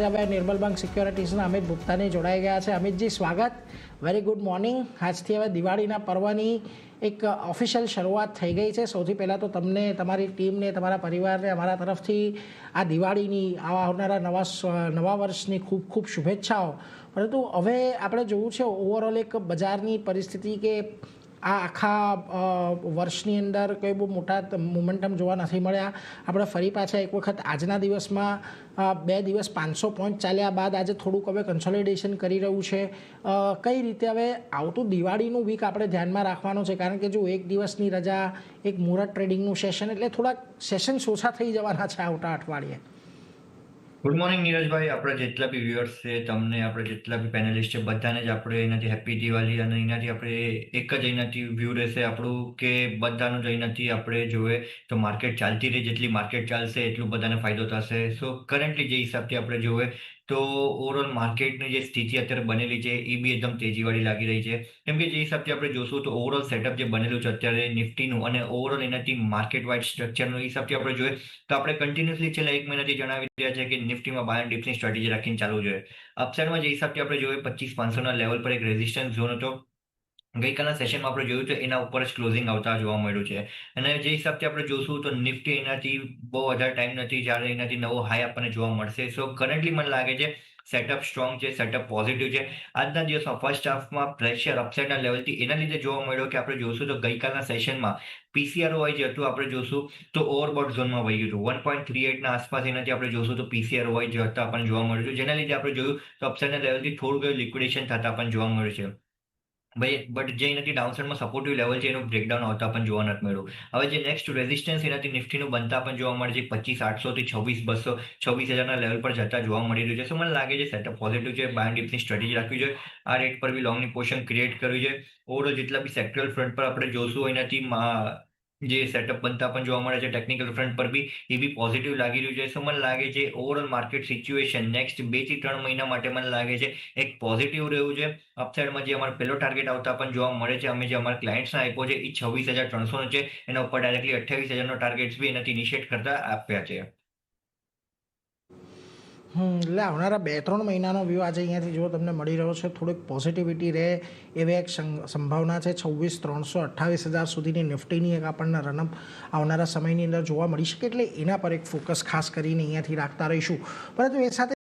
સાથે હવે નિર્મલ બેંક સિક્યોરિટીઝના અમિત ગુપ્તાની જોડાઈ ગયા છે. અમિતજી, સ્વાગત. Very good morning. આજથી હવે દિવાળીના પર્વની એક ઓફિશિયલ શરૂઆત થઈ ગઈ છે. સૌથી પહેલાં તો તમને, તમારી ટીમને, તમારા પરિવારને અમારા તરફથી આ દિવાળીની, આવનારા નવા વર્ષની ખૂબ ખૂબ શુભેચ્છાઓ. પરંતુ હવે આપણે જોયું છે ઓવરઓલ એક બજારની પરિસ્થિતિ કે આ આખા વર્ષની અંદર કોઈ બહુ મોટા મોમેન્ટમ જોવા નથી મળ્યા. આપણે ફરી પાછા એક વખત આજના દિવસમાં 2 દિવસ 500 પોઈન્ટ ચાલ્યા બાદ આજે થોડુંક હવે કન્સોલિડેશન કરી રહ્યું છે. કઈ રીતે હવે આવતું દિવાળીનું વીક આપણે ધ્યાનમાં રાખવાનું છે? કારણ કે જો એક દિવસની રજા, એક મુહૂર્ત ટ્રેડિંગનું સેશન, એટલે થોડાક સેશન્સ ઓછા થઈ જવાના છે આવતા અઠવાડિયે. ગુડ મોર્નિંગ નીરજભાઈ. આપણે જેટલા બી વ્યુઅર્સ છે, તમને આપણે જેટલા બી પેનલિસ્ટ છે, બધાને જ આપણે એનાથી હેપી દિવાળી. અને એનાથી આપણે એક જ એનાથી વ્યૂ રહેશે આપણું કે બધાનું જ એનાથી આપણે જોઈએ તો માર્કેટ ચાલતી રહે, જેટલી માર્કેટ ચાલશે એટલું બધાને ફાયદો થશે. સો કરન્ટલી જે હિસાબથી આપણે જોઈએ તો ઓવરઓલ માર્કેટની જે સ્થિતિ અત્યારે બનેલી છે એ બી એકદમ તેજીવાળી લાગી રહી છે. કેમ કે જે હિસાબથી આપણે જોશું તો ઓવરઓલ સેટઅપ જે બનેલું છે અત્યારે નિફ્ટીનું અને ઓવરઓલ એનાથી માર્કેટ વાઇડ સ્ટ્રક્ચરનો હિસાબથી આપણે જોઈએ તો આપણે કન્ટિન્યુઅસલી છેલ્લા 1 મહિનાથી જણાવી રહ્યા છે કે નિફ્ટીમાં બાય એન્ડ ડિપ્સની સ્ટ્રેટેજી રાખીને ચાલવું જોઈએ. અપસાઇડમાં જે હિસાબથી આપણે જોઈએ 25,500ના લેવલ પર એક રેઝિસ્ટન્સ ઝોન હતો. ગઈકાલના સેશનમાં આપણે જોયું તો એના ઉપર જ ક્લોઝિંગ આવતા જોવા મળ્યું છે. અને જે હિસાબથી આપણે જોશું તો નિફ્ટી એનાથી બહુ વધારે ટાઈમ નથી જ્યારે એનાથી નવો હાઈ આપણને જોવા મળશે. સો કરન્ટલી મને લાગે છે સેટઅપ સ્ટ્રોંગ છે, સેટઅપ પોઝિટિવ છે. આજના દિવસમાં ફર્સ્ટ હાફમાં પ્રેશર અપસાઇડના લેવલથી એના લીધે જોવા મળ્યો કે આપણે જોશું તો ગઈકાલના સેશનમાં પીસીઆરઓઆઈ જે હતું આપણે જોશું તો ઓવરબોટ ઝોનમાં વહી ગયું હતું. 1.38ના આસપાસ એનાથી આપણે જોશું તો પીસીઆરઓઆઈ જે હતા આપણને જોવા મળ્યું છે, જેના લીધે આપણે જોયું તો અપસાઇડના લેવલથી થોડું લિક્વિડેશન થતા આપણને જોવા મળ્યું છે. ભાઈ બટ જે એનાથી ડાઉનસાઇડમાં સપોર્ટિવ લેવલ છે એનું બ્રેકડાઉન આવતા પણ જોવા નથી મળ્યું. હવે જે નેક્સ્ટ રેઝિસ્ટન્સ એનાથી નિફ્ટીનું બનતા પણ જોવા મળે છે 25,800 થી 26,200, 26,000ના લેવલ પર જતા જોવા મળી રહ્યું છે. સો મને લાગે છે સેટઅપ પોઝિટિવ છે. બાય એન્ડ ડિપ્સની સ્ટ્રેટેજી રાખવી જોઈએ. આ રેટ પર બી લોંગની પોઝિશન ક્રિએટ કરવી જોઈએ. ઓવરઓલ જેટલા બી સેક્ટરલ ફ્રન્ટ પર આપણે જોશું એનાથી જે સેટઅપ બનતા પણ જોવા મળે છે ટેકનિકલ ફ્રન્ટ પર બી એ બી પોઝિટિવ લાગી રહ્યું છે. સો મને લાગે છે ઓવરઓલ માર્કેટ સિચ્યુએશન નેક્સ્ટ 2 થી 3 મહિના માટે મને લાગે છે એક પોઝિટિવ રહ્યું છે. અપસાઇડમાં જે અમારો પહેલો ટાર્ગેટ આવતા પણ જોવા મળે છે, અમે જે અમારા ક્લાયન્ટ્સને આપ્યો છે એ 26,300 છે. એના ઉપર ડાયરેક્ટલી 28,000નો ટાર્ગેટ બી એનાથી ઇનિશિયેટ કરતા આપ્યા છે. એટલે આવનારા 2-3 મહિનાનો વ્યૂ આજે અહીંયાથી જો તમને મળી રહ્યો છે, થોડીક પોઝિટિવિટી રહે એવી એક સંભાવના છે. 26,300, 28,000 સુધીની નિફ્ટીની એક આપણને રનઅપ આવનારા સમયની અંદર જોવા મળી શકે, એટલે એના પર એક ફોકસ ખાસ કરીને અહીંયાથી રાખતા રહીશું. પરંતુ એ સાથે